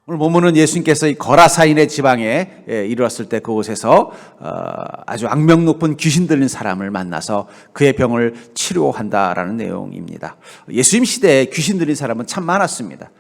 오늘 본문은 예수님께서 이 거라사인의 지방에 이르렀을 때 그곳에서 아주 악명 높은 귀신 들린 사람을 만나서 그의 병을 치료한다라는 내용입니다. 예수님 시대에 귀신 들린 사람은 참 많았습니다.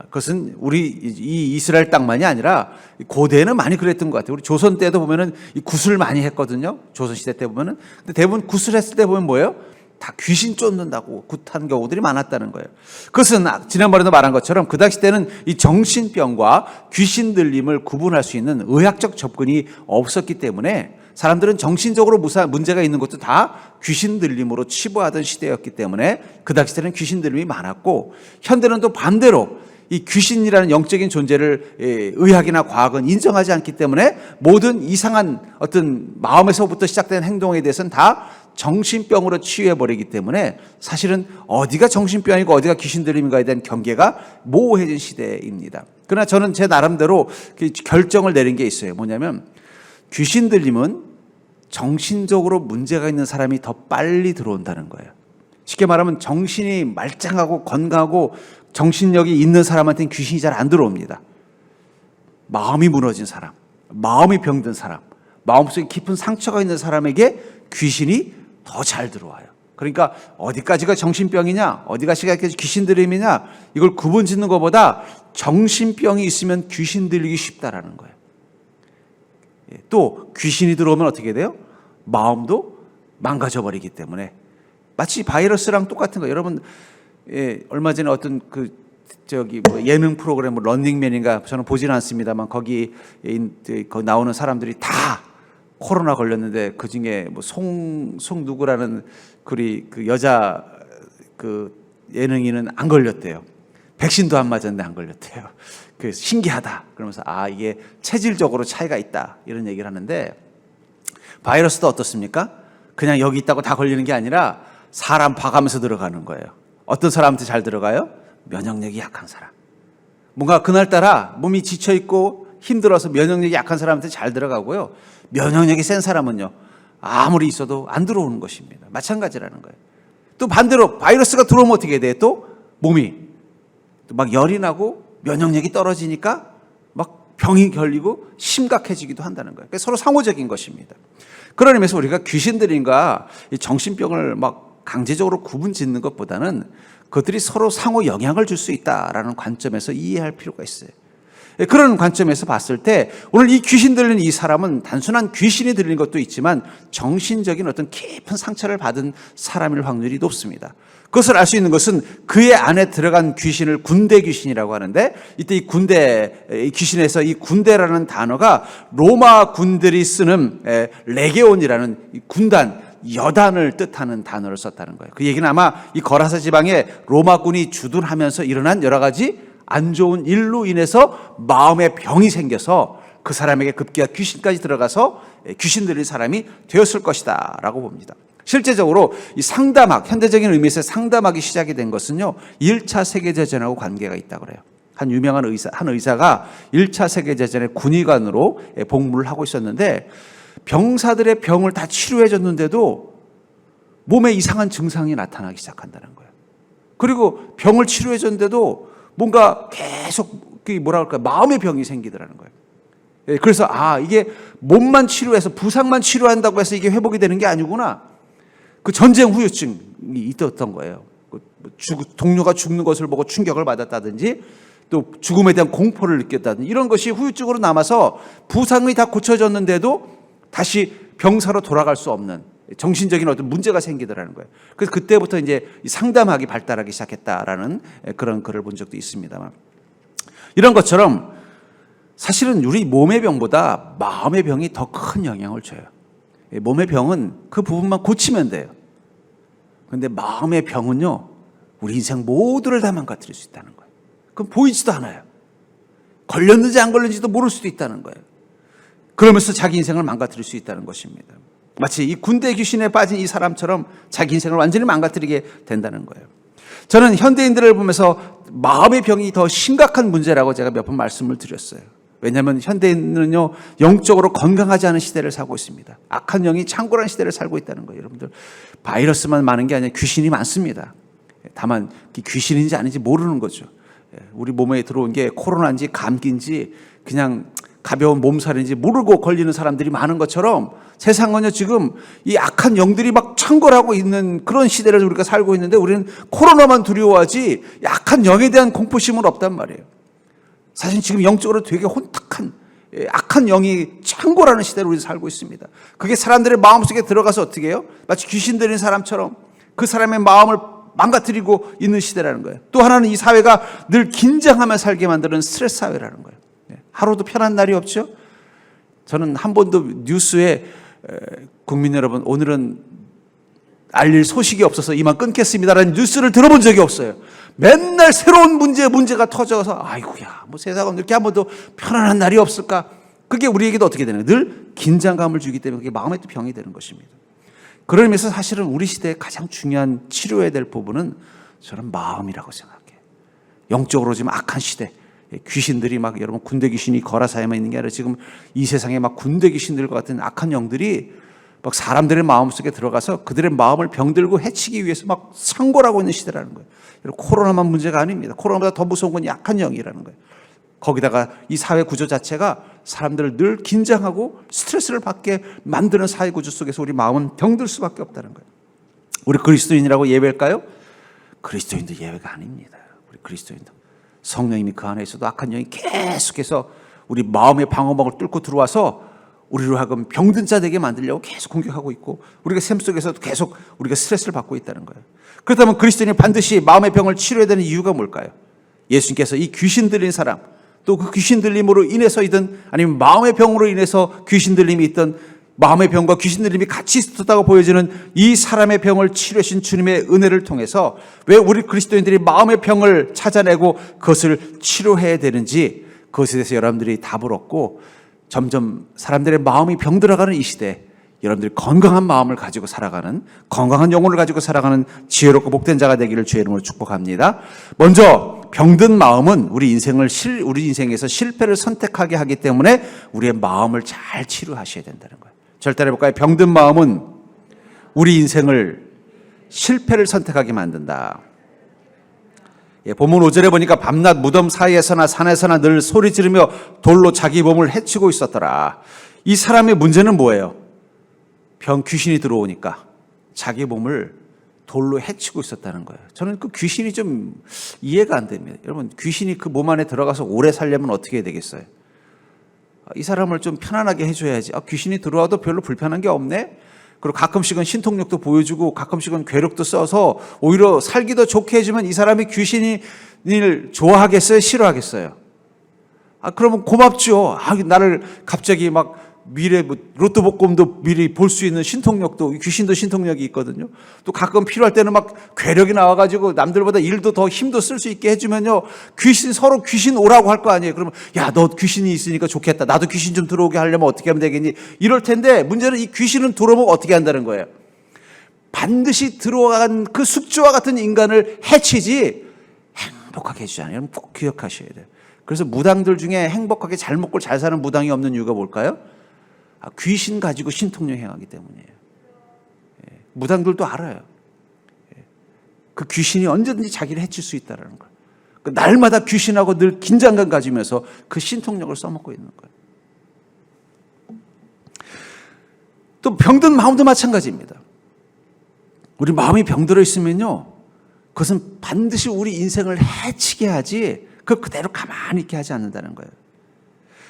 그것은 우리 이 이스라엘 땅만이 아니라 고대에는 많이 그랬던 것 같아요. 우리 조선 때도 보면은 구슬 많이 했거든요. 조선 시대 때 보면은. 근데 대부분 구슬했을 때 보면 뭐예요? 다 귀신 쫓는다고 굿한 경우들이 많았다는 거예요. 그것은 지난번에도 말한 것처럼 그 당시 때는 이 정신병과 귀신 들림을 구분할 수 있는 의학적 접근이 없었기 때문에 사람들은 정신적으로 문제가 있는 것도 다 귀신 들림으로 치부하던 시대였기 때문에 그 당시 때는 귀신 들림이 많았고, 현대는 또 반대로 이 귀신이라는 영적인 존재를 의학이나 과학은 인정하지 않기 때문에 모든 이상한 어떤 마음에서부터 시작된 행동에 대해서는 다 정신병으로 치유해버리기 때문에 사실은 어디가 정신병이고 어디가 귀신 들림인가에 대한 경계가 모호해진 시대입니다. 그러나 저는 제 나름대로 결정을 내린 게 있어요. 뭐냐면 귀신 들림은 정신적으로 문제가 있는 사람이 더 빨리 들어온다는 거예요. 쉽게 말하면 정신이 말짱하고 건강하고 정신력이 있는 사람한테는 귀신이 잘 안 들어옵니다. 마음이 무너진 사람, 마음이 병든 사람, 마음속에 깊은 상처가 있는 사람에게 귀신이 더 잘 들어와요. 그러니까 어디까지가 정신병이냐, 어디까지가 귀신 들림이냐, 이걸 구분 짓는 것보다 정신병이 있으면 귀신 들리기 쉽다라는 거예요. 또 귀신이 들어오면 어떻게 돼요? 마음도 망가져버리기 때문에 마치 바이러스랑 똑같은 거예요. 여러분, 얼마 전에 어떤 예능 프로그램 런닝맨인가, 저는 보지는 않습니다만 거기 나오는 사람들이 다 코로나 걸렸는데 그 중에 송 누구라는 그 여자 예능인은 안 걸렸대요. 백신도 안 맞았는데 안 걸렸대요. 그래서 신기하다. 그러면서 이게 체질적으로 차이가 있다, 이런 얘기를 하는데, 바이러스도 어떻습니까? 그냥 여기 있다고 다 걸리는 게 아니라 사람 봐가면서 들어가는 거예요. 어떤 사람한테 잘 들어가요? 면역력이 약한 사람. 뭔가 그날따라 몸이 지쳐있고 힘들어서 면역력이 약한 사람한테 잘 들어가고요. 면역력이 센 사람은요, 아무리 있어도 안 들어오는 것입니다. 마찬가지라는 거예요. 또 반대로 바이러스가 들어오면 어떻게 돼요? 또 몸이 또 막 열이 나고 면역력이 떨어지니까 막 병이 걸리고 심각해지기도 한다는 거예요. 그러니까 서로 상호적인 것입니다. 그런 의미에서 우리가 귀신 들림과 정신병을 막 강제적으로 구분 짓는 것보다는 그것들이 서로 상호 영향을 줄 수 있다라는 관점에서 이해할 필요가 있어요. 그런 관점에서 봤을 때 오늘 이 귀신 들린 이 사람은 단순한 귀신이 들린 것도 있지만 정신적인 어떤 깊은 상처를 받은 사람일 확률이 높습니다. 그것을 알 수 있는 것은 그의 안에 들어간 귀신을 군대 귀신이라고 하는데, 이때 이 귀신에서 이 군대라는 단어가 로마 군들이 쓰는 레게온이라는 군단, 여단을 뜻하는 단어를 썼다는 거예요. 그 얘기는 아마 이 거라사 지방에 로마군이 주둔하면서 일어난 여러 가지 안 좋은 일로 인해서 마음의 병이 생겨서 그 사람에게 급기야 귀신까지 들어가서 귀신 들린 사람이 되었을 것이다 라고 봅니다. 실제적으로 이 상담학, 현대적인 의미에서 상담학이 시작이 된 것은요, 1차 세계대전하고 관계가 있다고 그래요. 한 유명한 의사가 1차 세계대전의 군의관으로 복무를 하고 있었는데, 병사들의 병을 다 치료해 줬는데도 몸에 이상한 증상이 나타나기 시작한다는 거예요. 그리고 병을 치료해 줬는데도 뭔가 계속 마음의 병이 생기더라는 거예요. 그래서 이게 몸만 치료해서 부상만 치료한다고 해서 이게 회복이 되는 게 아니구나. 그 전쟁 후유증이 있었던 거예요. 동료가 죽는 것을 보고 충격을 받았다든지, 또 죽음에 대한 공포를 느꼈다든지, 이런 것이 후유증으로 남아서 부상이 다 고쳐졌는데도 다시 병사로 돌아갈 수 없는 정신적인 어떤 문제가 생기더라는 거예요. 그래서 그때부터 이제 상담학이 발달하기 시작했다라는 그런 글을 본 적도 있습니다만, 이런 것처럼 사실은 우리 몸의 병보다 마음의 병이 더 큰 영향을 줘요. 몸의 병은 그 부분만 고치면 돼요. 그런데 마음의 병은요, 우리 인생 모두를 다 망가뜨릴 수 있다는 거예요. 그건 보이지도 않아요. 걸렸는지 안 걸렸는지도 모를 수도 있다는 거예요. 그러면서 자기 인생을 망가뜨릴 수 있다는 것입니다. 마치 이 군대 귀신에 빠진 이 사람처럼 자기 인생을 완전히 망가뜨리게 된다는 거예요. 저는 현대인들을 보면서 마음의 병이 더 심각한 문제라고 제가 몇 번 말씀을 드렸어요. 왜냐하면 현대인은요, 영적으로 건강하지 않은 시대를 살고 있습니다. 악한 영이 창궐한 시대를 살고 있다는 거예요. 여러분들, 바이러스만 많은 게 아니라 귀신이 많습니다. 다만 귀신인지 아닌지 모르는 거죠. 우리 몸에 들어온 게 코로나인지 감기인지 그냥 가벼운 몸살인지 모르고 걸리는 사람들이 많은 것처럼 세상은요 지금 이 악한 영들이 막 창궐하고 있는 그런 시대를 우리가 살고 있는데 우리는 코로나만 두려워하지 악한 영에 대한 공포심은 없단 말이에요. 사실 지금 영적으로 되게 혼탁한 악한 영이 창궐하는 시대를 우리 살고 있습니다. 그게 사람들의 마음속에 들어가서 어떻게 해요? 마치 귀신 들린 사람처럼 그 사람의 마음을 망가뜨리고 있는 시대라는 거예요. 또 하나는 이 사회가 늘 긴장하며 살게 만드는 스트레스 사회라는 거예요. 하루도 편한 날이 없죠. 저는 한 번도 뉴스에 국민 여러분 오늘은 알릴 소식이 없어서 이만 끊겠습니다라는 뉴스를 들어본 적이 없어요. 맨날 새로운 문제가 터져서 아이고야 뭐 세상은 이렇게 한 번도 편안한 날이 없을까. 그게 우리에게도 어떻게 되는 거예요? 늘 긴장감을 주기 때문에 그게 마음의 또 병이 되는 것입니다. 그런 의미에서 사실은 우리 시대의 가장 중요한 치료해야 될 부분은 저는 마음이라고 생각해요. 영적으로 지금 악한 시대, 귀신들이 막 여러분 군대 귀신이 거라사에만 있는 게 아니라 지금 이 세상에 막 군대 귀신들과 같은 악한 영들이 막 사람들의 마음속에 들어가서 그들의 마음을 병들고 해치기 위해서 막 상골하고 있는 시대라는 거예요. 코로나만 문제가 아닙니다. 코로나보다 더 무서운 건 약한 영이라는 거예요. 거기다가 이 사회 구조 자체가 사람들을 늘 긴장하고 스트레스를 받게 만드는 사회 구조 속에서 우리 마음은 병들 수밖에 없다는 거예요. 우리 그리스도인이라고 예외일까요? 그리스도인도 예외가 아닙니다. 우리 그리스도인도 성령님이 그 안에 있어도 악한 영이 계속해서 우리 마음의 방어막을 뚫고 들어와서 우리로 하여금 병든 자 되게 만들려고 계속 공격하고 있고 우리가 샘 속에서도 계속 우리가 스트레스를 받고 있다는 거예요. 그렇다면 그리스도인이 반드시 마음의 병을 치료해야 되는 이유가 뭘까요? 예수님께서 이 귀신 들린 사람 또 그 귀신 들림으로 인해서이든 아니면 마음의 병으로 인해서 귀신 들림이 있던 마음의 병과 귀신 들림이 같이 있었다고 보여지는 이 사람의 병을 치료하신 주님의 은혜를 통해서 왜 우리 그리스도인들이 마음의 병을 찾아내고 그것을 치료해야 되는지 그것에 대해서 여러분들이 답을 얻고 점점 사람들의 마음이 병들어가는 이 시대에 여러분들이 건강한 마음을 가지고 살아가는 건강한 영혼을 가지고 살아가는 지혜롭고 복된 자가 되기를 주의 이름으로 축복합니다. 먼저 병든 마음은 우리 인생에서 실패를 선택하게 하기 때문에 우리의 마음을 잘 치료하셔야 된다는 거예요. 절대 해볼까요? 병든 마음은 우리 인생을 실패를 선택하게 만든다. 본문 5절에 보니까 밤낮 무덤 사이에서나 산에서나 늘 소리 지르며 돌로 자기 몸을 해치고 있었더라. 이 사람의 문제는 뭐예요? 귀신이 들어오니까 자기 몸을 돌로 해치고 있었다는 거예요. 저는 그 귀신이 좀 이해가 안 됩니다. 여러분 귀신이 그 몸 안에 들어가서 오래 살려면 어떻게 해야 되겠어요? 이 사람을 좀 편안하게 해줘야지. 귀신이 들어와도 별로 불편한 게 없네. 그리고 가끔씩은 신통력도 보여주고 가끔씩은 괴력도 써서 오히려 살기도 좋게 해주면 이 사람이 귀신을 좋아하겠어요? 싫어하겠어요? 그러면 고맙죠. 나를 갑자기 막 미래 로또 복권도 미리 볼 수 있는 신통력도 귀신도 신통력이 있거든요. 또 가끔 필요할 때는 막 괴력이 나와가지고 남들보다 일도 더 힘도 쓸 수 있게 해주면요 서로 귀신 오라고 할 거 아니에요. 그러면 야 너 귀신이 있으니까 좋겠다. 나도 귀신 좀 들어오게 하려면 어떻게 하면 되겠니? 이럴 텐데 문제는 이 귀신은 들어오면 어떻게 한다는 거예요. 반드시 들어간 그 숙주와 같은 인간을 해치지 행복하게 해주잖아요. 여러분 꼭 기억하셔야 돼요. 그래서 무당들 중에 행복하게 잘 먹고 잘 사는 무당이 없는 이유가 뭘까요? 귀신 가지고 신통력 행하기 때문이에요. 무당들도 알아요. 그 귀신이 언제든지 자기를 해칠 수 있다는 걸. 날마다 귀신하고 늘 긴장감 가지면서 그 신통력을 써먹고 있는 거예요. 또 병든 마음도 마찬가지입니다. 우리 마음이 병들어 있으면요, 그것은 반드시 우리 인생을 해치게 하지 그걸 그대로 가만히 있게 하지 않는다는 거예요.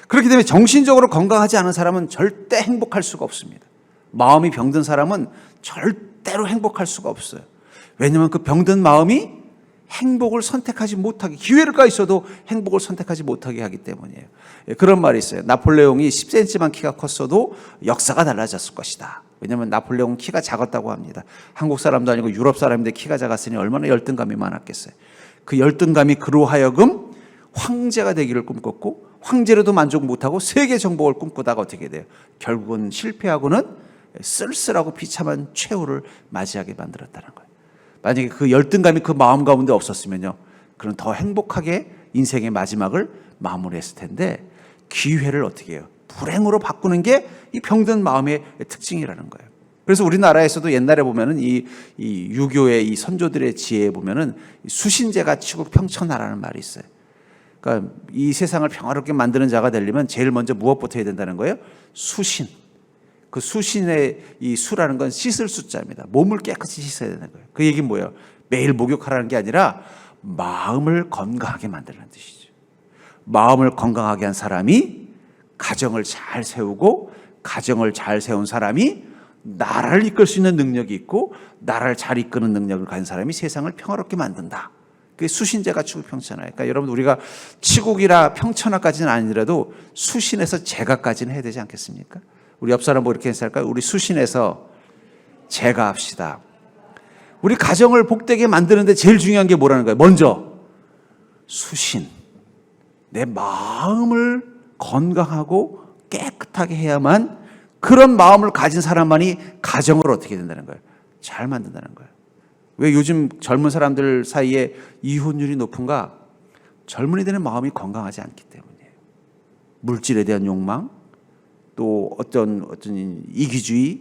그렇기 때문에 정신적으로 건강하지 않은 사람은 절대 행복할 수가 없습니다. 마음이 병든 사람은 절대로 행복할 수가 없어요. 왜냐하면 그 병든 마음이 행복을 선택하지 못하게, 기회가 있어도 행복을 선택하지 못하게 하기 때문이에요. 그런 말이 있어요. 나폴레옹이 10cm만 키가 컸어도 역사가 달라졌을 것이다. 왜냐하면 나폴레옹은 키가 작았다고 합니다. 한국 사람도 아니고 유럽 사람인데 키가 작았으니 얼마나 열등감이 많았겠어요. 그 열등감이 그로 하여금 황제가 되기를 꿈꿨고 황제로도 만족 못하고 세계 정복을 꿈꾸다가 어떻게 돼요? 결국은 실패하고는 쓸쓸하고 비참한 최후를 맞이하게 만들었다는 거예요. 만약에 그 열등감이 그 마음 가운데 없었으면요, 그는 더 행복하게 인생의 마지막을 마무리했을 텐데 기회를 어떻게 해요? 불행으로 바꾸는 게 이 병든 마음의 특징이라는 거예요. 그래서 우리나라에서도 옛날에 보면은 이 유교의 이 선조들의 지혜에 보면은 수신제가 치고 평천하라는 말이 있어요. 그러니까 이 세상을 평화롭게 만드는 자가 되려면 제일 먼저 무엇부터 해야 된다는 거예요? 수신. 그 수신의 이 수라는 건 씻을 수자입니다. 몸을 깨끗이 씻어야 되는 거예요. 그 얘기는 뭐예요? 매일 목욕하라는 게 아니라 마음을 건강하게 만드는 뜻이죠. 마음을 건강하게 한 사람이 가정을 잘 세우고, 가정을 잘 세운 사람이 나라를 이끌 수 있는 능력이 있고, 나라를 잘 이끄는 능력을 가진 사람이 세상을 평화롭게 만든다. 그게 수신제가 치국 평천하예요. 그러니까 여러분, 우리가 치국이라 평천하까지는 아니더라도 수신에서 제가까지는 해야 되지 않겠습니까? 우리 옆 사람 뭐 이렇게 할까요? 우리 수신에서 제가합시다. 우리 가정을 복되게 만드는데 제일 중요한 게 뭐라는 거예요? 먼저 수신. 내 마음을 건강하고 깨끗하게 해야만, 그런 마음을 가진 사람만이 가정을 어떻게 된다는 거예요? 잘 만든다는 거예요. 왜 요즘 젊은 사람들 사이에 이혼율이 높은가? 젊은이들의 마음이 건강하지 않기 때문이에요. 물질에 대한 욕망, 또 어떤 이기주의,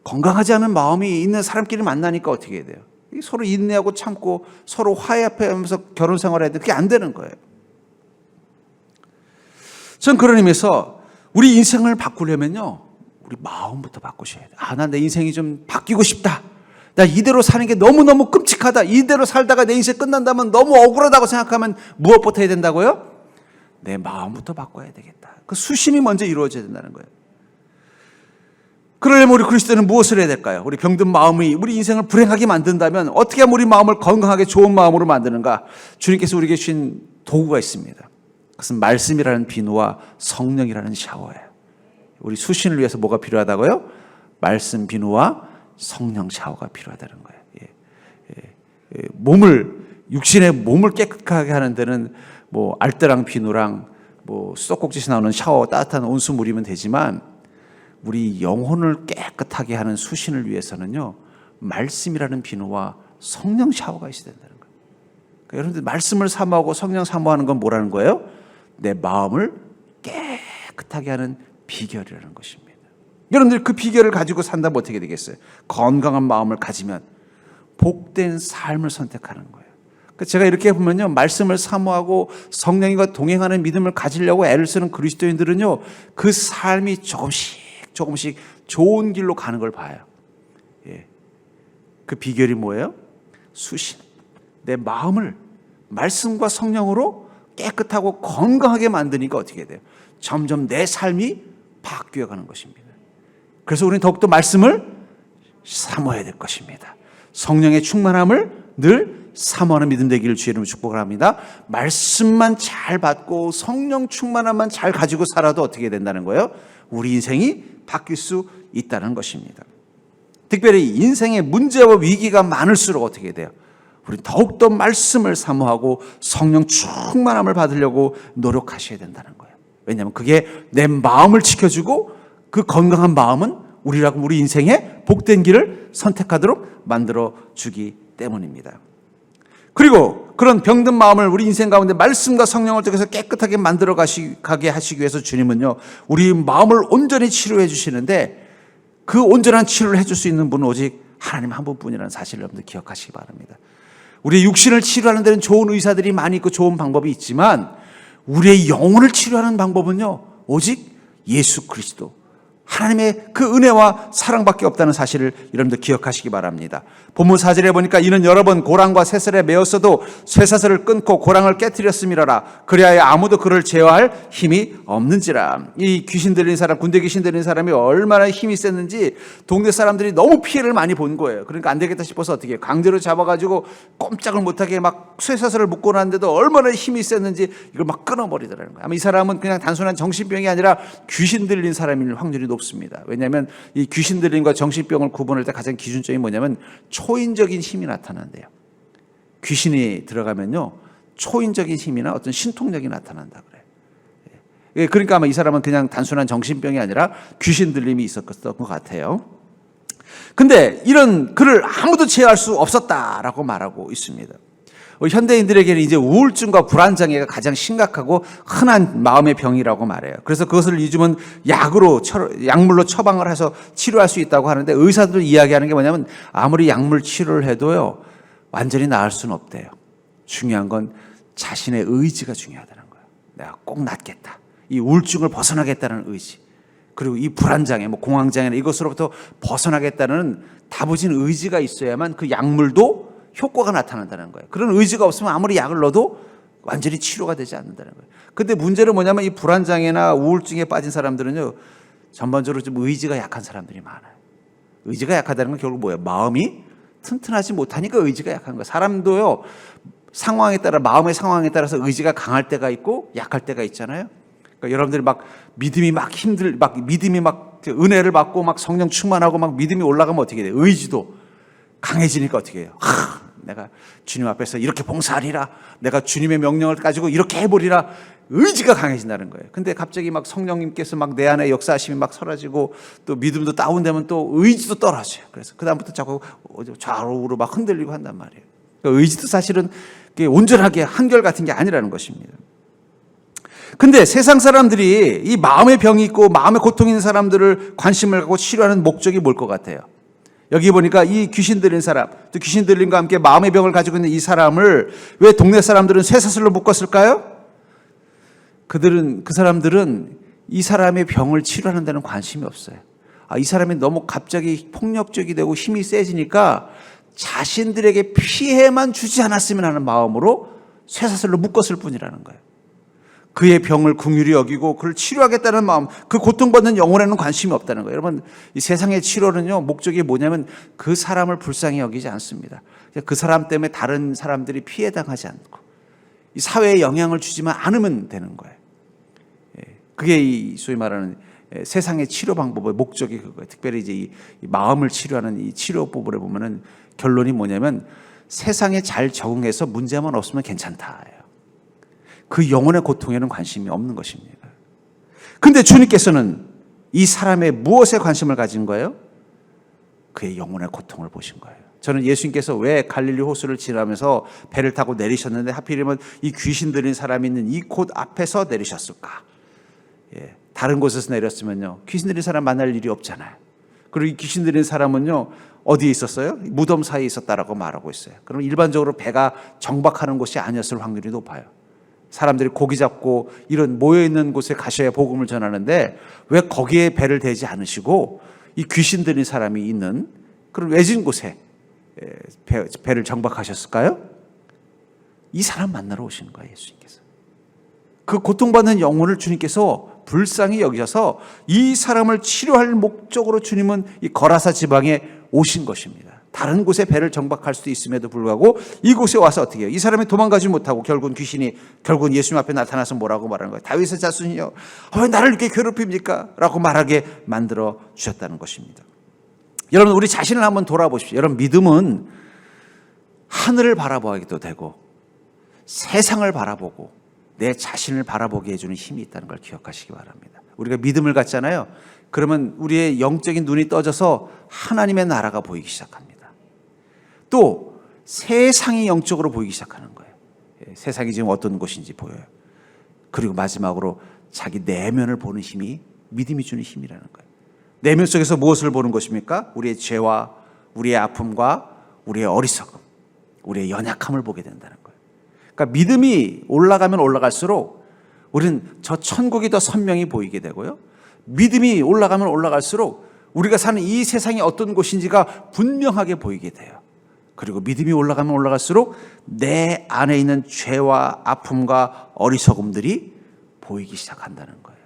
건강하지 않은 마음이 있는 사람끼리 만나니까 어떻게 해야 돼요? 서로 인내하고 참고 서로 화해하면서 결혼 생활해야 돼. 그게 안 되는 거예요. 전 그런 의미에서 우리 인생을 바꾸려면요, 우리 마음부터 바꾸셔야 돼요. 난 내 인생이 좀 바뀌고 싶다. 나 이대로 사는 게 너무너무 끔찍하다. 이대로 살다가 내 인생 끝난다면 너무 억울하다고 생각하면 무엇부터 해야 된다고요? 내 마음부터 바꿔야 되겠다. 그 수신이 먼저 이루어져야 된다는 거예요. 그러려면 우리 그리스도는 무엇을 해야 될까요? 우리 병든 마음이 우리 인생을 불행하게 만든다면 어떻게 하면 우리 마음을 건강하게 좋은 마음으로 만드는가? 주님께서 우리에게 주신 도구가 있습니다. 그것은 말씀이라는 비누와 성령이라는 샤워예요. 우리 수신을 위해서 뭐가 필요하다고요? 말씀 비누와 성령 샤워가 필요하다는 거예요. 육신의 몸을 깨끗하게 하는 데는 뭐 알뜰한 비누랑 뭐 수도꼭지에서 나오는 샤워, 따뜻한 온수물이면 되지만, 우리 영혼을 깨끗하게 하는 수신을 위해서는요, 말씀이라는 비누와 성령 샤워가 있어야 된다는 거예요. 그러니까 여러분들, 말씀을 사모하고 성령 사모하는 건 뭐라는 거예요? 내 마음을 깨끗하게 하는 비결이라는 것입니다. 여러분들, 그 비결을 가지고 산다면 어떻게 되겠어요? 건강한 마음을 가지면 복된 삶을 선택하는 거예요. 제가 이렇게 보면요, 말씀을 사모하고 성령과 동행하는 믿음을 가지려고 애를 쓰는 그리스도인들은요, 그 삶이 조금씩 좋은 길로 가는 걸 봐요. 그 비결이 뭐예요? 수신. 내 마음을 말씀과 성령으로 깨끗하고 건강하게 만드니까 어떻게 돼요? 점점 내 삶이 바뀌어가는 것입니다. 그래서 우리는 더욱더 말씀을 사모해야 될 것입니다. 성령의 충만함을 늘 사모하는 믿음 되기를 주의 이름으로 축복을 합니다. 말씀만 잘 받고 성령 충만함만 잘 가지고 살아도 어떻게 된다는 거예요? 우리 인생이 바뀔 수 있다는 것입니다. 특별히 인생에 문제와 위기가 많을수록 어떻게 돼요? 우리 더욱더 말씀을 사모하고 성령 충만함을 받으려고 노력하셔야 된다는 거예요. 왜냐하면 그게 내 마음을 지켜주고, 그 건강한 마음은 우리 인생의 복된 길을 선택하도록 만들어주기 때문입니다. 그리고 그런 병든 마음을 우리 인생 가운데 말씀과 성령을 통해서 깨끗하게 만들어 가게 하시기 위해서 주님은요, 우리 마음을 온전히 치료해 주시는데, 그 온전한 치료를 해줄 수 있는 분은 오직 하나님 한 분뿐이라는 사실을 여러분들 기억하시기 바랍니다. 우리의 육신을 치료하는 데는 좋은 의사들이 많이 있고 좋은 방법이 있지만, 우리의 영혼을 치료하는 방법은요, 오직 예수 그리스도, 하나님의 그 은혜와 사랑밖에 없다는 사실을 여러분들 기억하시기 바랍니다. 본문 4절에 보니까 이는 여러 번 고랑과 쇠설에 매었어도 쇠사슬을 끊고 고랑을 깨뜨렸음이라라. 그리하여 아무도 그를 제어할 힘이 없는지라. 이 귀신 들린 사람, 군대 귀신 들린 사람이 얼마나 힘이 셌는지 동네 사람들이 너무 피해를 많이 본 거예요. 그러니까 안 되겠다 싶어서 어떻게 해요? 강제로 잡아가지고 꼼짝을 못하게 막 쇠사슬을 묶고 났는데도 얼마나 힘이 셌는지 이걸 막 끊어버리더라는 거예요. 아마 이 사람은 그냥 단순한 정신병이 아니라 귀신 들린 사람일 확률이 높습니다. 왜냐하면 이 귀신 들림과 정신병을 구분할 때 가장 기준점이 뭐냐면 초인적인 힘이 나타난대요. 귀신이 들어가면요, 초인적인 힘이나 어떤 신통력이 나타난다 그래요. 그러니까 아마 이 사람은 그냥 단순한 정신병이 아니라 귀신 들림이 있었던 것 같아요. 근데 이런 그를 아무도 제어할 수 없었다라고 말하고 있습니다. 현대인들에게는 이제 우울증과 불안장애가 가장 심각하고 흔한 마음의 병이라고 말해요. 그래서 그것을 요즘은 약물로 처방을 해서 치료할 수 있다고 하는데, 의사들 이야기하는 게 뭐냐면 아무리 약물 치료를 해도요, 완전히 나을 수는 없대요. 중요한 건 자신의 의지가 중요하다는 거예요. 내가 꼭 낫겠다. 이 우울증을 벗어나겠다는 의지. 그리고 이 불안장애, 뭐 공황장애나 이것으로부터 벗어나겠다는 다부진 의지가 있어야만 그 약물도 효과가 나타난다는 거예요. 그런 의지가 없으면 아무리 약을 넣어도 완전히 치료가 되지 않는다는 거예요. 근데 문제는 뭐냐면 이 불안장애나 우울증에 빠진 사람들은요, 전반적으로 좀 의지가 약한 사람들이 많아요. 의지가 약하다는 건 결국 뭐예요? 마음이 튼튼하지 못하니까 의지가 약한 거예요. 사람도요, 상황에 따라, 마음의 상황에 따라서 의지가 강할 때가 있고 약할 때가 있잖아요. 그러니까 여러분들이 막 믿음이 막 믿음이 막 은혜를 받고 막 성령 충만하고 막 믿음이 올라가면 어떻게 돼요? 의지도 강해지니까 어떻게 해요? 내가 주님 앞에서 이렇게 봉사하리라. 내가 주님의 명령을 가지고 이렇게 해보리라. 의지가 강해진다는 거예요. 근데 갑자기 막 성령님께서 막 내 안에 역사하심이 막 사라지고 또 믿음도 다운되면 또 의지도 떨어져요. 그래서 그다음부터 자꾸 좌우로 막 흔들리고 한단 말이에요. 그러니까 의지도 사실은 온전하게 한결같은 게 아니라는 것입니다. 근데 세상 사람들이 이 마음의 병이 있고 마음의 고통이 있는 사람들을 관심을 갖고 치료하는 목적이 뭘 것 같아요? 여기 보니까 이 귀신 들린 사람, 또 귀신 들림과 함께 마음의 병을 가지고 있는 이 사람을 왜 동네 사람들은 쇠사슬로 묶었을까요? 그 사람들은 이 사람의 병을 치료하는 데는 관심이 없어요. 이 사람이 너무 갑자기 폭력적이 되고 힘이 세지니까 자신들에게 피해만 주지 않았으면 하는 마음으로 쇠사슬로 묶었을 뿐이라는 거예요. 그의 병을 긍휼히 여기고 그를 치료하겠다는 마음, 그 고통받는 영혼에는 관심이 없다는 거예요. 여러분, 이 세상의 치료는요, 목적이 뭐냐면 그 사람을 불쌍히 여기지 않습니다. 그 사람 때문에 다른 사람들이 피해당하지 않고 이 사회에 영향을 주지만 않으면 되는 거예요. 그게 이 소위 말하는 세상의 치료 방법의 목적이 그거예요. 특별히 이제 이 마음을 치료하는 이 치료법을 보면은 결론이 뭐냐면 세상에 잘 적응해서 문제만 없으면 괜찮다예요. 그 영혼의 고통에는 관심이 없는 것입니다. 근데 주님께서는 이 사람의 무엇에 관심을 가진 거예요? 그의 영혼의 고통을 보신 거예요. 저는 예수님께서 왜 갈릴리 호수를 지나면서 배를 타고 내리셨는데 하필이면 이 귀신 들린 사람이 있는 이 곳 앞에서 내리셨을까? 다른 곳에서 내렸으면요, 귀신 들린 사람 만날 일이 없잖아요. 그리고 이 귀신 들린 사람은요, 어디에 있었어요? 무덤 사이에 있었다라고 말하고 있어요. 그럼 일반적으로 배가 정박하는 곳이 아니었을 확률이 높아요. 사람들이 고기 잡고 이런 모여있는 곳에 가셔야 복음을 전하는데 왜 거기에 배를 대지 않으시고 이 귀신 들린 사람이 있는 그런 외진 곳에 배를 정박하셨을까요? 이 사람 만나러 오시는 거예요, 예수님께서. 그 고통받는 영혼을 주님께서 불쌍히 여기셔서 이 사람을 치료할 목적으로 주님은 이 거라사 지방에 오신 것입니다. 다른 곳에 배를 정박할 수도 있음에도 불구하고 이곳에 와서 어떻게 해요? 이 사람이 도망가지 못하고 결국은 예수님 앞에 나타나서 뭐라고 말하는 거예요? 다윗의 자손이요, 왜 나를 이렇게 괴롭힙니까? 라고 말하게 만들어 주셨다는 것입니다. 여러분, 우리 자신을 한번 돌아보십시오. 여러분, 믿음은 하늘을 바라보기도 되고 세상을 바라보고 내 자신을 바라보게 해주는 힘이 있다는 걸 기억하시기 바랍니다. 우리가 믿음을 갖잖아요. 그러면 우리의 영적인 눈이 떠져서 하나님의 나라가 보이기 시작합니다. 또 세상이 영적으로 보이기 시작하는 거예요. 세상이 지금 어떤 곳인지 보여요. 그리고 마지막으로 자기 내면을 보는 힘이 믿음이 주는 힘이라는 거예요. 내면 속에서 무엇을 보는 것입니까? 우리의 죄와 우리의 아픔과 우리의 어리석음, 우리의 연약함을 보게 된다는 거예요. 그러니까 믿음이 올라가면 올라갈수록 우리는 저 천국이 더 선명히 보이게 되고요, 믿음이 올라가면 올라갈수록 우리가 사는 이 세상이 어떤 곳인지가 분명하게 보이게 돼요. 그리고 믿음이 올라가면 올라갈수록 내 안에 있는 죄와 아픔과 어리석음들이 보이기 시작한다는 거예요.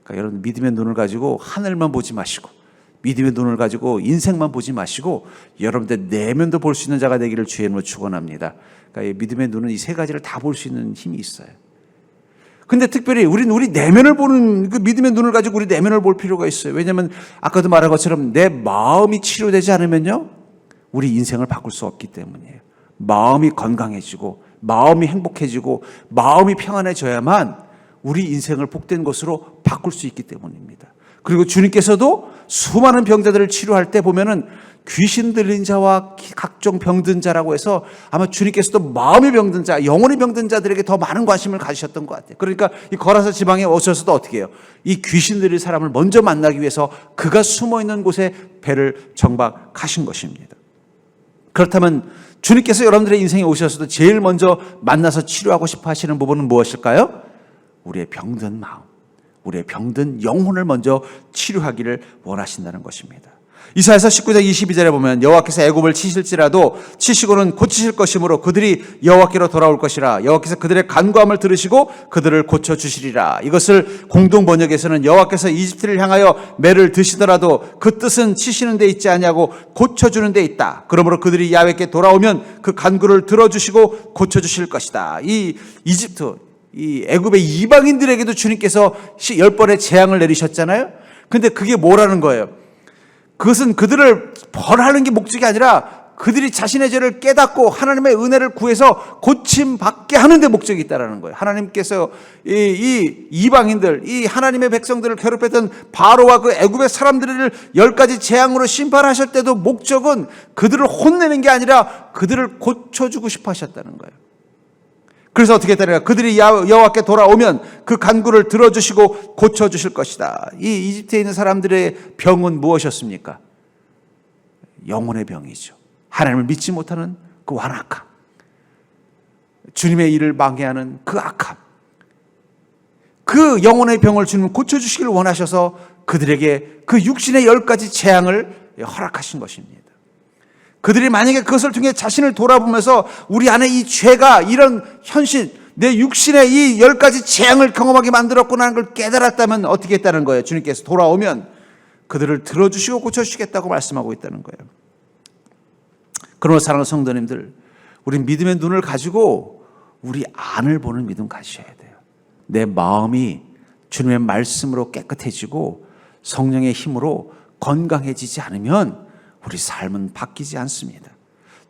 그러니까 여러분, 믿음의 눈을 가지고 하늘만 보지 마시고 믿음의 눈을 가지고 인생만 보지 마시고 여러분들 내면도 볼 수 있는 자가 되기를 주의 이름으로 축원합니다. 그러니까 믿음의 눈은 이 세 가지를 다 볼 수 있는 힘이 있어요. 근데 특별히 우리는 우리 내면을 보는 그 믿음의 눈을 가지고 우리 내면을 볼 필요가 있어요. 왜냐하면 아까도 말한 것처럼 내 마음이 치료되지 않으면요, 우리 인생을 바꿀 수 없기 때문이에요. 마음이 건강해지고 마음이 행복해지고 마음이 평안해져야만 우리 인생을 복된 것으로 바꿀 수 있기 때문입니다. 그리고 주님께서도 수많은 병자들을 치료할 때 보면은 귀신 들린 자와 각종 병든 자라고 해서 아마 주님께서도 마음이 병든 자, 영혼이 병든 자들에게 더 많은 관심을 가지셨던 것 같아요. 그러니까 이 거라사 지방에 오셔서도 어떻게 해요? 이 귀신 들린 사람을 먼저 만나기 위해서 그가 숨어있는 곳에 배를 정박하신 것입니다. 그렇다면 주님께서 여러분들의 인생에 오셔서도 제일 먼저 만나서 치료하고 싶어 하시는 부분은 무엇일까요? 우리의 병든 마음, 우리의 병든 영혼을 먼저 치료하기를 원하신다는 것입니다. 이사야서 19장 22절에 보면 여호와께서 애굽을 치실지라도 치시고는 고치실 것이므로 그들이 여호와께로 돌아올 것이라. 여호와께서 그들의 간구함을 들으시고 그들을 고쳐주시리라. 이것을 공동 번역에서는 여호와께서 이집트를 향하여 매를 드시더라도 그 뜻은 치시는 데 있지 아니하고 고쳐주는 데 있다. 그러므로 그들이 야훼께 돌아오면 그 간구를 들어주시고 고쳐주실 것이다. 이 애굽의 이방인들에게도 주님께서 10번의 재앙을 내리셨잖아요. 근데 그게 뭐라는 거예요? 그것은 그들을 벌하는 게 목적이 아니라 그들이 자신의 죄를 깨닫고 하나님의 은혜를 구해서 고침받게 하는 데 목적이 있다는 거예요. 하나님께서 이 이방인들, 이 하나님의 백성들을 괴롭혔던 바로와 그 애굽의 사람들을 10가지 재앙으로 심판하실 때도 목적은 그들을 혼내는 게 아니라 그들을 고쳐주고 싶어 하셨다는 거예요. 그래서 어떻게 했다니까? 그들이 여호와께 돌아오면 그 간구를 들어주시고 고쳐주실 것이다. 이 이집트에 있는 사람들의 병은 무엇이었습니까? 영혼의 병이죠. 하나님을 믿지 못하는 그 완악함, 주님의 일을 방해하는 그 악함, 그 영혼의 병을 주님은 고쳐주시기를 원하셔서 그들에게 그 육신의 10가지 재앙을 허락하신 것입니다. 그들이 만약에 그것을 통해 자신을 돌아보면서 우리 안에 이 죄가 이런 현실, 내 육신의 이 10가지 재앙을 경험하게 만들었구나 하는 걸 깨달았다면 어떻게 했다는 거예요? 주님께서 돌아오면 그들을 들어주시고 고쳐주시겠다고 말씀하고 있다는 거예요. 그러므로 사랑하는 성도님들, 우리 믿음의 눈을 가지고 우리 안을 보는 믿음 가셔야 돼요. 내 마음이 주님의 말씀으로 깨끗해지고 성령의 힘으로 건강해지지 않으면 우리 삶은 바뀌지 않습니다.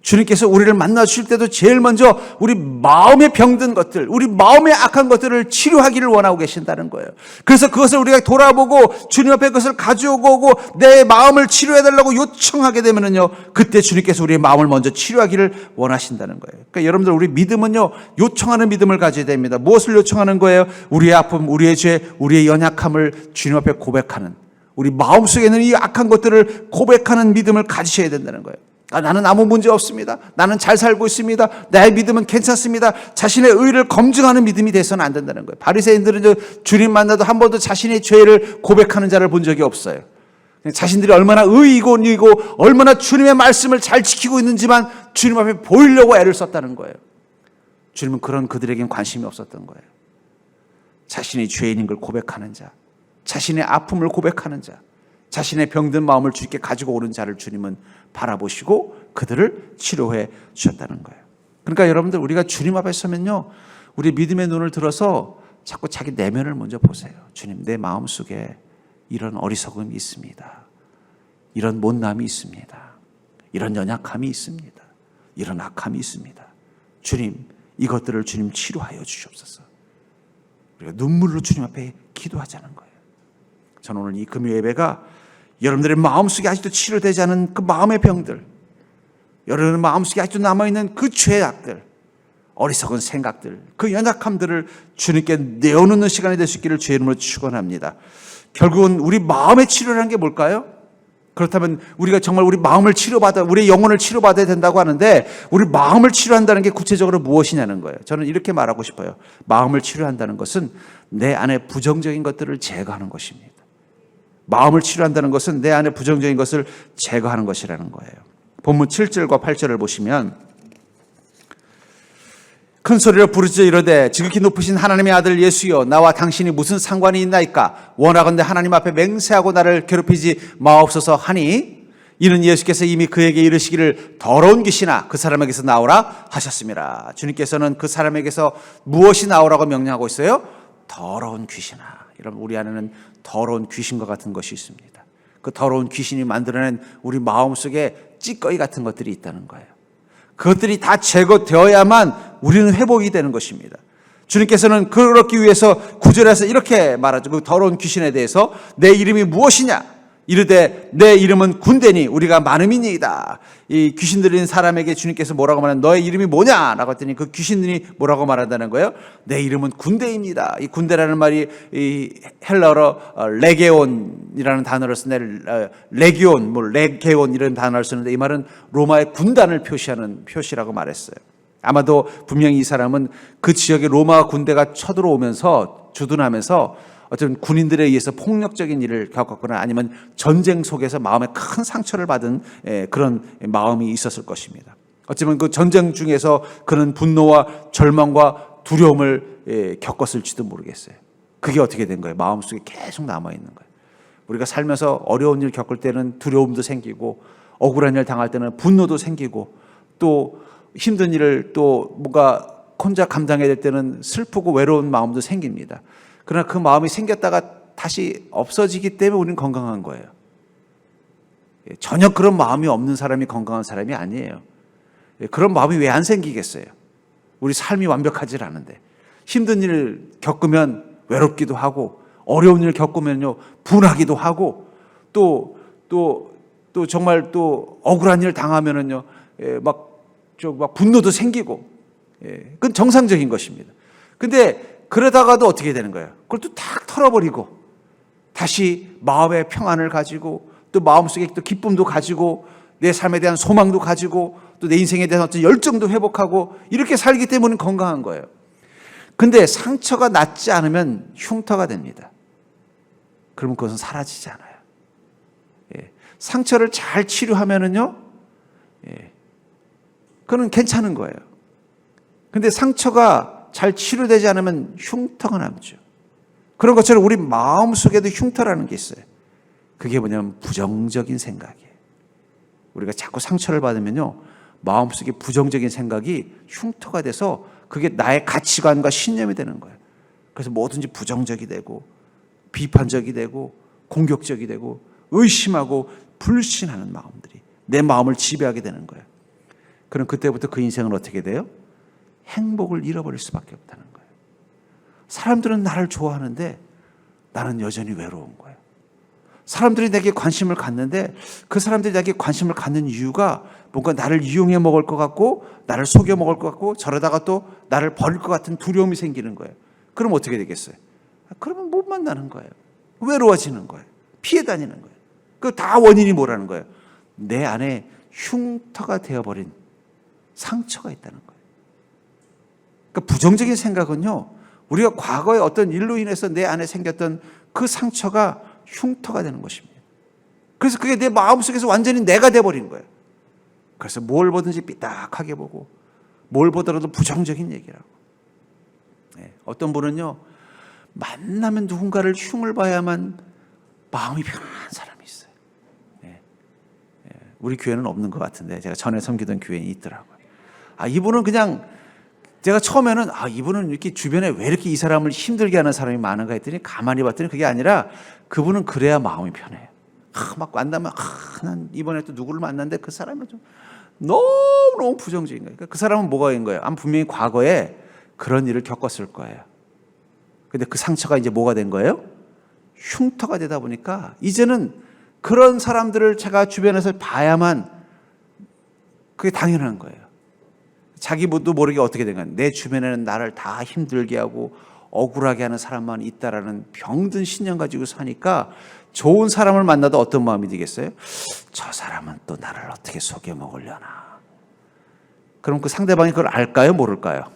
주님께서 우리를 만나 주실 때도 제일 먼저 우리 마음에 병든 것들, 우리 마음에 악한 것들을 치료하기를 원하고 계신다는 거예요. 그래서 그것을 우리가 돌아보고 주님 앞에 그것을 가져오고 내 마음을 치료해달라고 요청하게 되면요, 그때 주님께서 우리의 마음을 먼저 치료하기를 원하신다는 거예요. 그러니까 여러분들, 우리 믿음은요, 요청하는 믿음을 가져야 됩니다. 무엇을 요청하는 거예요? 우리의 아픔, 우리의 죄, 우리의 연약함을 주님 앞에 고백하는, 우리 마음속에 있는 이 악한 것들을 고백하는 믿음을 가지셔야 된다는 거예요. 나는 아무 문제 없습니다. 나는 잘 살고 있습니다. 나의 믿음은 괜찮습니다. 자신의 의를 검증하는 믿음이 돼서는 안 된다는 거예요. 바리새인들은 주님 만나도 한 번도 자신의 죄를 고백하는 자를 본 적이 없어요. 자신들이 얼마나 의이고 얼마나 주님의 말씀을 잘 지키고 있는지만 주님 앞에 보이려고 애를 썼다는 거예요. 주님은 그런 그들에겐 관심이 없었던 거예요. 자신이 죄인인 걸 고백하는 자, 자신의 아픔을 고백하는 자, 자신의 병든 마음을 주님께 가지고 오는 자를 주님은 바라보시고 그들을 치료해 주셨다는 거예요. 그러니까 여러분들, 우리가 주님 앞에 서면요, 우리 믿음의 눈을 들어서 자꾸 자기 내면을 먼저 보세요. 주님, 내 마음속에 이런 어리석음이 있습니다. 이런 못남이 있습니다. 이런 연약함이 있습니다. 이런 악함이 있습니다. 주님, 이것들을 주님 치료하여 주시옵소서. 우리가 눈물로 주님 앞에 기도하자는 거예요. 저는 오늘 이 금요 예배가 여러분들의 마음속에 아직도 치료되지 않은 그 마음의 병들, 여러분의 마음속에 아직도 남아있는 그 죄악들, 어리석은 생각들, 그 연약함들을 주님께 내어놓는 시간이 될 수 있기를 주의 이름으로 축원합니다. 결국은 우리 마음의 치료라는 게 뭘까요? 그렇다면 우리가 정말 우리 마음을 치료받아, 우리의 영혼을 치료받아야 된다고 하는데, 우리 마음을 치료한다는 게 구체적으로 무엇이냐는 거예요. 저는 이렇게 말하고 싶어요. 마음을 치료한다는 것은 내 안에 부정적인 것들을 제거하는 것입니다. 마음을 치료한다는 것은 내 안에 부정적인 것을 제거하는 것이라는 거예요. 본문 7절과 8절을 보시면, 큰 소리로 부르짖어 이르되 지극히 높으신 하나님의 아들 예수여, 나와 당신이 무슨 상관이 있나이까? 원하건대 하나님 앞에 맹세하고 나를 괴롭히지 마옵소서 하니, 이는 예수께서 이미 그에게 이르시기를 더러운 귀신아 그 사람에게서 나오라 하셨습니다. 주님께서는 그 사람에게서 무엇이 나오라고 명령하고 있어요? 더러운 귀신아. 여러분, 우리 안에는 더러운 귀신과 같은 것이 있습니다. 그 더러운 귀신이 만들어낸 우리 마음속에 찌꺼기 같은 것들이 있다는 거예요. 그것들이 다 제거되어야만 우리는 회복이 되는 것입니다. 주님께서는 그렇기 위해서 9절에서 이렇게 말하죠. 그 더러운 귀신에 대해서 내 이름이 무엇이냐? 이르되 내 이름은 군대니 우리가 많음이니이다. 이 귀신 들린 사람에게 주님께서 뭐라고 말하는, 너의 이름이 뭐냐라고 했더니 그 귀신들이 뭐라고 말한다는 거예요? 내 이름은 군대입니다. 이 군대라는 말이 이 헬라어로 레게온이라는 단어를 쓰는데, 레기온, 레게온 이런 단어를 쓰는데, 이 말은 로마의 군단을 표시하는 표시라고 말했어요. 아마도 분명히 이 사람은 그 지역에 로마 군대가 쳐들어오면서 주둔하면서 어떤 군인들에 의해서 폭력적인 일을 겪었거나 아니면 전쟁 속에서 마음에 큰 상처를 받은 그런 마음이 있었을 것입니다. 어쩌면 그 전쟁 중에서 그런 분노와 절망과 두려움을 겪었을지도 모르겠어요. 그게 어떻게 된 거예요? 마음속에 계속 남아있는 거예요. 우리가 살면서 어려운 일 겪을 때는 두려움도 생기고 억울한 일 당할 때는 분노도 생기고 또 힘든 일을 또 뭔가 혼자 감당해야 될 때는 슬프고 외로운 마음도 생깁니다. 그러나 그 마음이 생겼다가 다시 없어지기 때문에 우리는 건강한 거예요. 전혀 그런 마음이 없는 사람이 건강한 사람이 아니에요. 그런 마음이 왜 안 생기겠어요? 우리 삶이 완벽하지 않은데 힘든 일을 겪으면 외롭기도 하고 어려운 일을 겪으면요 분하기도 하고 또 정말 또 억울한 일을 당하면은요 막 분노도 생기고 그건 정상적인 것입니다. 근데 그러다가도 어떻게 되는 거예요? 그걸 또 탁 털어버리고 다시 마음의 평안을 가지고 또 마음속에 또 기쁨도 가지고 내 삶에 대한 소망도 가지고 또 내 인생에 대한 어떤 열정도 회복하고 이렇게 살기 때문에 건강한 거예요. 근데 상처가 낫지 않으면 흉터가 됩니다. 그러면 그것은 사라지지 않아요. 상처를 잘 치료하면은요, 그건 괜찮은 거예요. 근데 상처가 잘 치료되지 않으면 흉터가 남죠. 그런 것처럼 우리 마음속에도 흉터라는 게 있어요. 그게 뭐냐면 부정적인 생각이에요. 우리가 자꾸 상처를 받으면요 마음속에 부정적인 생각이 흉터가 돼서 그게 나의 가치관과 신념이 되는 거예요. 그래서 뭐든지 부정적이 되고 비판적이 되고 공격적이 되고 의심하고 불신하는 마음들이 내 마음을 지배하게 되는 거예요. 그럼 그때부터 그 인생은 어떻게 돼요? 행복을 잃어버릴 수밖에 없다는 거예요. 사람들은 나를 좋아하는데 나는 여전히 외로운 거예요. 사람들이 내게 관심을 갖는데 그 사람들이 내게 관심을 갖는 이유가 뭔가 나를 이용해 먹을 것 같고 나를 속여 먹을 것 같고 저러다가 또 나를 버릴 것 같은 두려움이 생기는 거예요. 그럼 어떻게 되겠어요? 그러면 못 만나는 거예요. 외로워지는 거예요. 피해 다니는 거예요. 그 다 원인이 뭐라는 거예요? 내 안에 흉터가 되어버린 상처가 있다는 거예요. 그러니까 부정적인 생각은요, 우리가 과거에 어떤 일로 인해서 내 안에 생겼던 그 상처가 흉터가 되는 것입니다. 그래서 그게 내 마음속에서 완전히 내가 돼버린 거예요. 그래서 뭘 보든지 삐딱하게 보고 뭘 보더라도 부정적인 얘기를 하고. 어떤 분은요, 만나면 누군가를 흉을 봐야만 마음이 편안한 사람이 있어요. 우리 교회는 없는 것 같은데 제가 전에 섬기던 교회에 있더라고요. 이분은 그냥 제가 처음에는 이분은 이렇게 주변에 왜 이렇게 이 사람을 힘들게 하는 사람이 많은가 했더니 가만히 봤더니 그게 아니라 그분은 그래야 마음이 편해요. 막 만나면 난 이번에 또 누구를 만났는데 그 사람은 좀 너무 부정적인 거예요. 그 사람은 뭐가 인 거예요? 분명히 과거에 그런 일을 겪었을 거예요. 근데 그 상처가 이제 뭐가 된 거예요? 흉터가 되다 보니까 이제는 그런 사람들을 제가 주변에서 봐야만 그게 당연한 거예요. 자기도 모르게 어떻게 된 거야. 내 주변에는 나를 다 힘들게 하고 억울하게 하는 사람만 있다라는 병든 신념 가지고 사니까 좋은 사람을 만나도 어떤 마음이 들겠어요? 저 사람은 또 나를 어떻게 속여 먹으려나. 그럼 그 상대방이 그걸 알까요? 모를까요?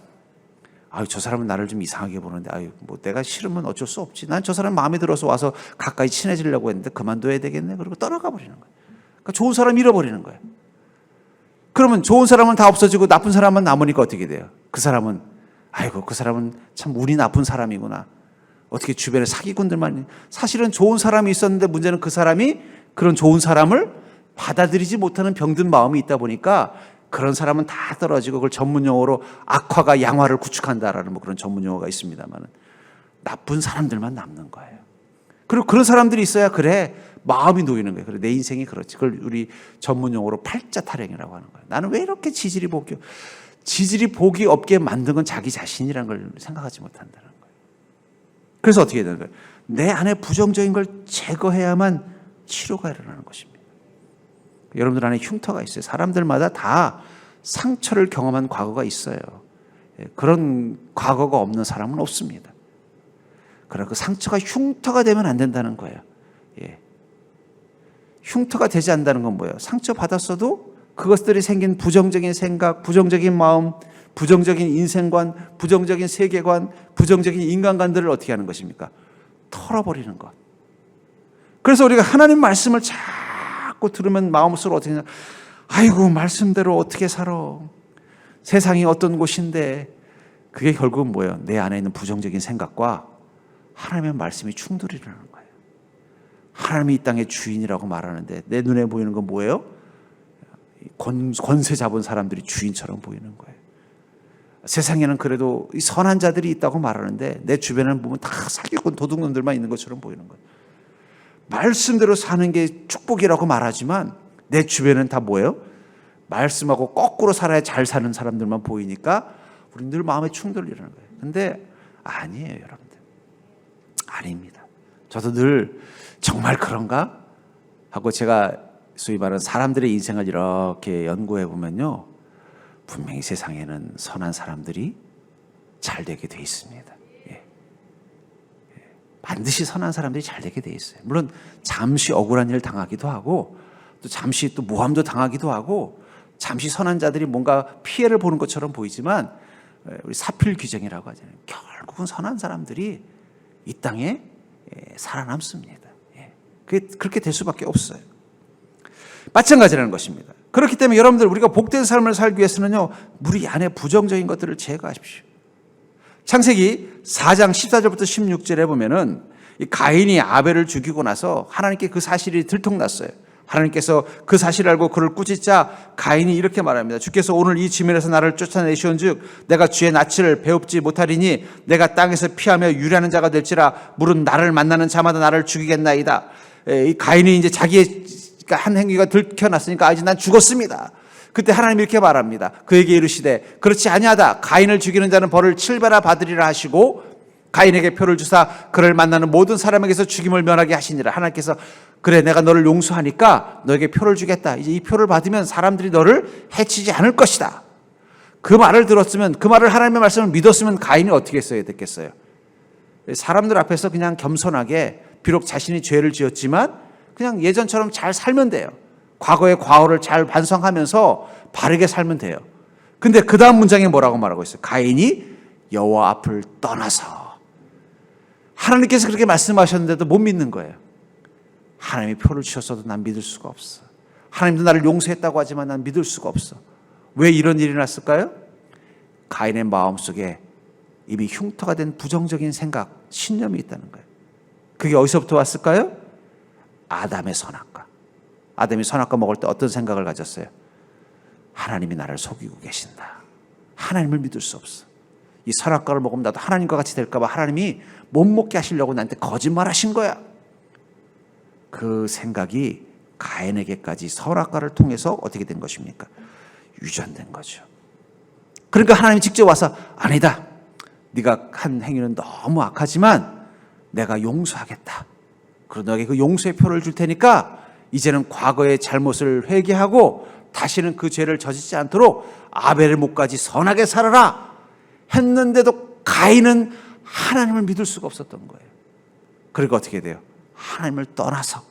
저 사람은 나를 좀 이상하게 보는데 뭐 내가 싫으면 어쩔 수 없지. 난 저 사람 마음에 들어서 와서 가까이 친해지려고 했는데 그만둬야 되겠네. 그리고 떠나가 버리는 거예요. 그러니까 좋은 사람 잃어버리는 거예요. 그러면 좋은 사람은 다 없어지고 나쁜 사람만 남으니까 어떻게 돼요? 그 사람은 그 사람은 참 운이 나쁜 사람이구나. 어떻게 주변에 사기꾼들만. 사실은 좋은 사람이 있었는데 문제는 그 사람이 그런 좋은 사람을 받아들이지 못하는 병든 마음이 있다 보니까 그런 사람은 다 떨어지고 그걸 전문 용어로 악화가 양화를 구축한다라는 그런 전문 용어가 있습니다만 나쁜 사람들만 남는 거예요. 그리고 그런 사람들이 있어야 그래 마음이 놓이는 거예요. 그래 내 인생이 그렇지. 그걸 우리 전문 용어로 팔자 타령이라고 하는 거예요. 나는 왜 이렇게 지질이 복이 없게 만든 건 자기 자신이라는 걸 생각하지 못한다는 거예요. 그래서 어떻게 되는 거예요? 내 안에 부정적인 걸 제거해야만 치료가 일어나는 것입니다. 여러분들 안에 흉터가 있어요. 사람들마다 다 상처를 경험한 과거가 있어요. 그런 과거가 없는 사람은 없습니다. 그러나 그 상처가 흉터가 되면 안 된다는 거예요. 흉터가 되지 않는다는 건 뭐예요? 상처 받았어도 그것들이 생긴 부정적인 생각, 부정적인 마음, 부정적인 인생관, 부정적인 세계관, 부정적인 인간관들을 어떻게 하는 것입니까? 털어버리는 것. 그래서 우리가 하나님 말씀을 자꾸 들으면 마음속으로 어떻게 하냐, 아이고 말씀대로 어떻게 살아, 세상이 어떤 곳인데. 그게 결국은 뭐예요? 내 안에 있는 부정적인 생각과 하나님의 말씀이 충돌이라는 거예요. 하나님이 이 땅의 주인이라고 말하는데 내 눈에 보이는 건 뭐예요? 권세 잡은 사람들이 주인처럼 보이는 거예요. 세상에는 그래도 이 선한 자들이 있다고 말하는데 내 주변에는 보면 다 사기꾼 도둑놈들만 있는 것처럼 보이는 거예요. 말씀대로 사는 게 축복이라고 말하지만 내 주변은 다 뭐예요? 말씀하고 거꾸로 살아야 잘 사는 사람들만 보이니까 우리는 늘 마음에 충돌이 일어나는 거예요. 근데 아니에요, 여러분들. 아닙니다. 저도 늘 정말 그런가? 하고 제가 소위 말하는 사람들의 인생을 이렇게 연구해 보면요, 분명히 세상에는 선한 사람들이 잘 되게 돼 있습니다. 예. 반드시 선한 사람들이 잘 되게 돼 있어요. 물론 잠시 억울한 일을 당하기도 하고 또 잠시 또 모함도 당하기도 하고 잠시 선한 자들이 뭔가 피해를 보는 것처럼 보이지만 우리 사필 규정이라고 하잖아요. 결국은 선한 사람들이 이 땅에 살아남습니다. 그렇게 될 수밖에 없어요. 마찬가지라는 것입니다. 그렇기 때문에 여러분들, 우리가 복된 삶을 살기 위해서는요, 우리 안에 부정적인 것들을 제거하십시오. 창세기 4장 14절부터 16절에 보면은 이 가인이 아벨을 죽이고 나서 하나님께 그 사실이 들통났어요. 하나님께서 그 사실을 알고 그를 꾸짖자 가인이 이렇게 말합니다. 주께서 오늘 이 지면에서 나를 쫓아내시온즉 내가 주의 낯을 배웁지 못하리니 내가 땅에서 피하며 유리하는 자가 될지라 물은 나를 만나는 자마다 나를 죽이겠나이다. 이 가인이 이제 자기의 한 행위가 들켜났으니까 이제 난 죽었습니다. 그때 하나님이 이렇게 말합니다. 그에게 이르시되 그렇지 아니하다. 가인을 죽이는 자는 벌을 7배나 받으리라 하시고 가인에게 표를 주사 그를 만나는 모든 사람에게서 죽임을 면하게 하시니라. 하나님께서 그래, 내가 너를 용서하니까 너에게 표를 주겠다. 이제 이 표를 받으면 사람들이 너를 해치지 않을 것이다. 그 말을 들었으면, 그 말을 하나님의 말씀을 믿었으면 가인이 어떻게 했어야 됐겠어요? 사람들 앞에서 그냥 겸손하게, 비록 자신이 죄를 지었지만 그냥 예전처럼 잘 살면 돼요. 과거의 과오를 잘 반성하면서 바르게 살면 돼요. 근데 그 다음 문장에 뭐라고 말하고 있어요? 가인이 여호와 앞을 떠나서. 하나님께서 그렇게 말씀하셨는데도 못 믿는 거예요. 하나님이 표를 주셨어도 난 믿을 수가 없어. 하나님도 나를 용서했다고 하지만 난 믿을 수가 없어. 왜 이런 일이 났을까요? 가인의 마음속에 이미 흉터가 된 부정적인 생각, 신념이 있다는 거예요. 그게 어디서부터 왔을까요? 아담의 선악과. 아담이 선악과 먹을 때 어떤 생각을 가졌어요? 하나님이 나를 속이고 계신다. 하나님을 믿을 수 없어. 이 선악과를 먹으면 나도 하나님과 같이 될까 봐 하나님이 못 먹게 하시려고 나한테 거짓말하신 거야. 그 생각이 가인에게까지 선악과를 통해서 어떻게 된 것입니까? 유전된 거죠. 그러니까 하나님이 직접 와서 아니다. 네가 한 행위는 너무 악하지만 내가 용서하겠다. 그리고 너에게 그 용서의 표를 줄 테니까 이제는 과거의 잘못을 회개하고 다시는 그 죄를 저지르지 않도록 아벨의 목까지 선하게 살아라 했는데도 가인은 하나님을 믿을 수가 없었던 거예요. 그리고 어떻게 돼요? 하나님을 떠나서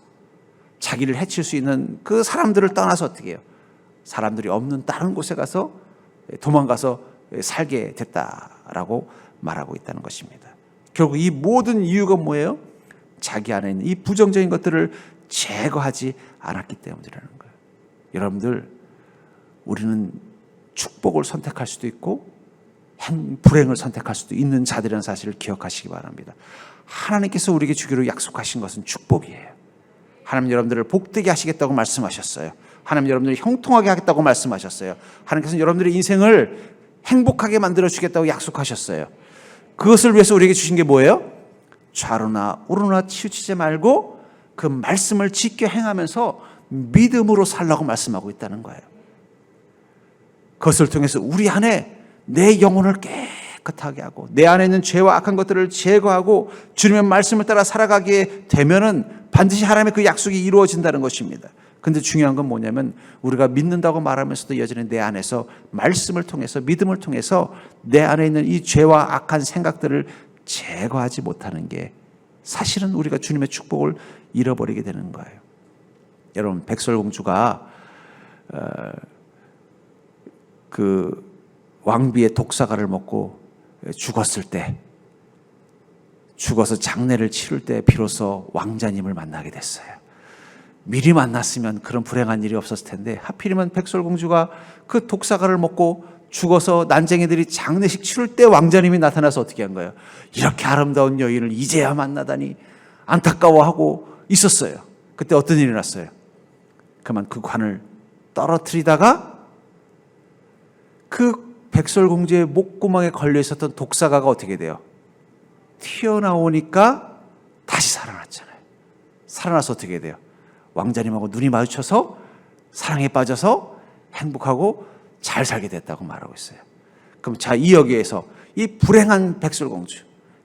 자기를 해칠 수 있는 그 사람들을 떠나서 어떻게 해요? 사람들이 없는 다른 곳에 가서 도망가서 살게 됐다라고 말하고 있다는 것입니다. 결국 이 모든 이유가 뭐예요? 자기 안에 있는 이 부정적인 것들을 제거하지 않았기 때문이라는 거예요. 여러분들, 우리는 축복을 선택할 수도 있고 불행을 선택할 수도 있는 자들이라는 사실을 기억하시기 바랍니다. 하나님께서 우리에게 주기로 약속하신 것은 축복이에요. 하나님 여러분들을 복되게 하시겠다고 말씀하셨어요. 하나님 여러분들을 형통하게 하겠다고 말씀하셨어요. 하나님께서는 여러분들의 인생을 행복하게 만들어 주겠다고 약속하셨어요. 그것을 위해서 우리에게 주신 게 뭐예요? 좌로나 우로나 치우치지 말고 그 말씀을 지켜 행하면서 믿음으로 살라고 말씀하고 있다는 거예요. 그것을 통해서 우리 안에 내 영혼을 깨끗하게 하고 내 안에 있는 죄와 악한 것들을 제거하고 주님의 말씀을 따라 살아가게 되면은 반드시 하나님의 그 약속이 이루어진다는 것입니다. 근데 중요한 건 뭐냐면 우리가 믿는다고 말하면서도 여전히 내 안에서 말씀을 통해서 믿음을 통해서 내 안에 있는 이 죄와 악한 생각들을 제거하지 못하는 게 사실은 우리가 주님의 축복을 잃어버리게 되는 거예요. 여러분, 백설공주가 왕비의 독사과를 먹고 죽었을 때, 죽어서 장례를 치를 때 비로소 왕자님을 만나게 됐어요. 미리 만났으면 그런 불행한 일이 없었을 텐데 하필이면 백설공주가 그 독사과를 먹고 죽어서 난쟁이들이 장례식 치를 때 왕자님이 나타나서 어떻게 한 거예요? 이렇게 아름다운 여인을 이제야 만나다니 안타까워하고 있었어요. 그때 어떤 일이 났어요? 그만 그 관을 떨어뜨리다가 그 백설공주의 목구멍에 걸려 있었던 독사과가 어떻게 돼요? 튀어나오니까 다시 살아났잖아요. 살아나서 어떻게 돼요? 왕자님하고 눈이 마주쳐서 사랑에 빠져서 행복하고 잘 살게 됐다고 말하고 있어요. 그럼 자, 이 여기에서 이 불행한 백설공주,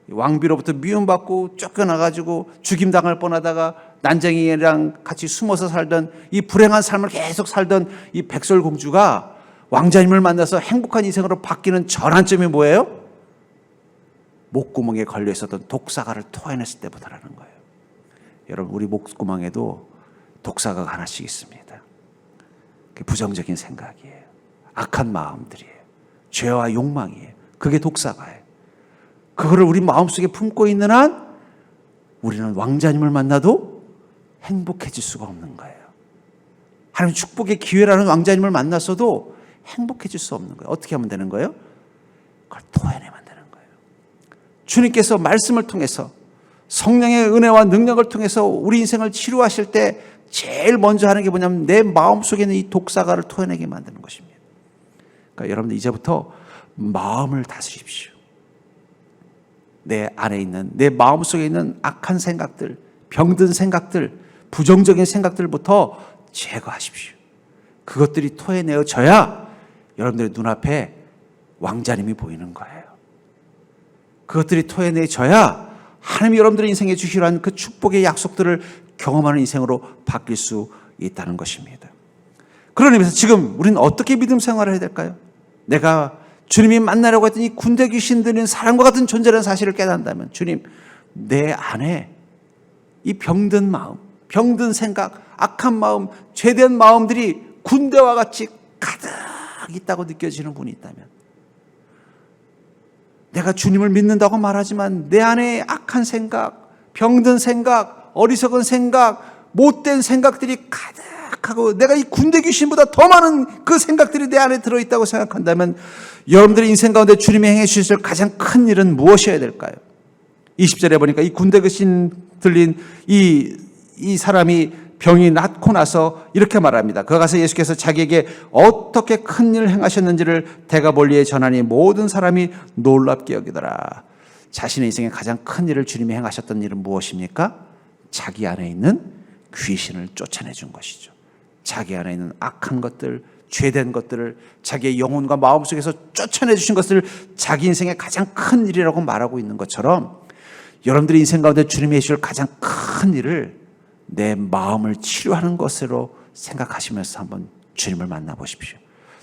왕비로부터 미움받고 쫓겨나가지고 죽임당할 뻔하다가 난쟁이랑 같이 숨어서 살던 이 불행한 삶을 계속 살던 이 백설공주가 왕자님을 만나서 행복한 인생으로 바뀌는 전환점이 뭐예요? 목구멍에 걸려 있었던 독사과를 토해냈을 때부터라는 거예요. 여러분, 우리 목구멍에도 독사과가 하나씩 있습니다. 그게 부정적인 생각이에요. 악한 마음들이에요. 죄와 욕망이에요. 그게 독사과예요. 그거를 우리 마음속에 품고 있는 한 우리는 왕자님을 만나도 행복해질 수가 없는 거예요. 하나님 축복의 기회라는 왕자님을 만났어도 행복해질 수 없는 거예요. 어떻게 하면 되는 거예요? 그걸 토해내면 되는 거예요. 주님께서 말씀을 통해서 성령의 은혜와 능력을 통해서 우리 인생을 치료하실 때 제일 먼저 하는 게 뭐냐면 내 마음속에 있는 이 독사과를 토해내게 만드는 것입니다. 그러니까 여러분들 이제부터 마음을 다스리십시오. 내 안에 있는, 내 마음속에 있는 악한 생각들, 병든 생각들, 부정적인 생각들부터 제거하십시오. 그것들이 토해내어져야 여러분들의 눈앞에 왕자님이 보이는 거예요. 그것들이 토해내져야 하나님이 여러분들의 인생에 주시려 한 그 축복의 약속들을 경험하는 인생으로 바뀔 수 있다는 것입니다. 그런 의미에서 지금 우리는 어떻게 믿음 생활을 해야 될까요? 내가 주님이 만나려고 했던 이 군대 귀신들은 사람과 같은 존재라는 사실을 깨닫는다면, 주님, 내 안에 이 병든 마음, 병든 생각, 악한 마음, 죄된 마음들이 군대와 같이 가득 있다고 느껴지는 분이 있다면, 내가 주님을 믿는다고 말하지만 내 안에 악한 생각, 병든 생각, 어리석은 생각, 못된 생각들이 가득하고 내가 이 군대 귀신보다 더 많은 그 생각들이 내 안에 들어있다고 생각한다면 여러분들의 인생 가운데 주님이 행해 주실 가장 큰 일은 무엇이어야 될까요? 20절에 보니까 이 군대 귀신 들린 이 사람이 병이 낫고 나서 이렇게 말합니다. 그가 가서 예수께서 자기에게 어떻게 큰 일을 행하셨는지를 대가 멀리에 전하니 모든 사람이 놀랍게 여기더라. 자신의 인생에 가장 큰 일을 주님이 행하셨던 일은 무엇입니까? 자기 안에 있는 귀신을 쫓아내준 것이죠. 자기 안에 있는 악한 것들, 죄된 것들을 자기의 영혼과 마음속에서 쫓아내주신 것을 자기 인생의 가장 큰 일이라고 말하고 있는 것처럼 여러분들의 인생 가운데 주님이 해주실 가장 큰 일을 내 마음을 치료하는 것으로 생각하시면서 한번 주님을 만나보십시오.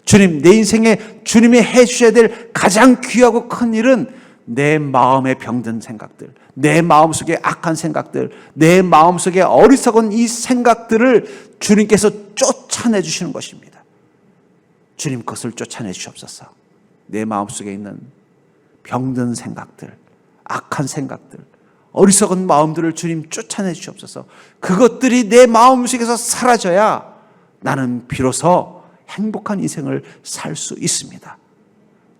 주님, 내 인생에 주님이 해주셔야 될 가장 귀하고 큰 일은 내 마음에 병든 생각들, 내 마음속에 악한 생각들, 내 마음속에 어리석은 이 생각들을 주님께서 쫓아내 주시는 것입니다. 주님, 그것을 쫓아내 주옵소서. 내 마음속에 있는 병든 생각들, 악한 생각들, 어리석은 마음들을 주님 쫓아내 주옵소서. 그것들이 내 마음속에서 사라져야 나는 비로소 행복한 인생을 살 수 있습니다.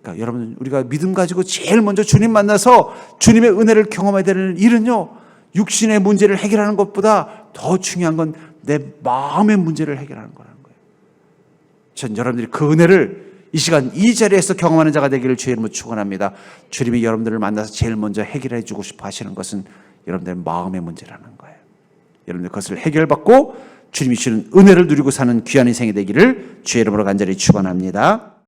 그러니까 여러분, 우리가 믿음 가지고 제일 먼저 주님 만나서 주님의 은혜를 경험해야 되는 일은요, 육신의 문제를 해결하는 것보다 더 중요한 건 내 마음의 문제를 해결하는 거라는 거예요. 전 여러분들이 그 은혜를 이 시간 이 자리에서 경험하는 자가 되기를 주의 이름으로 축원합니다. 주님이 여러분들을 만나서 제일 먼저 해결해 주고 싶어 하시는 것은 여러분들의 마음의 문제라는 거예요. 여러분들 그것을 해결받고 주님이 주시는 은혜를 누리고 사는 귀한 인생이 되기를 주의 이름으로 간절히 축원합니다.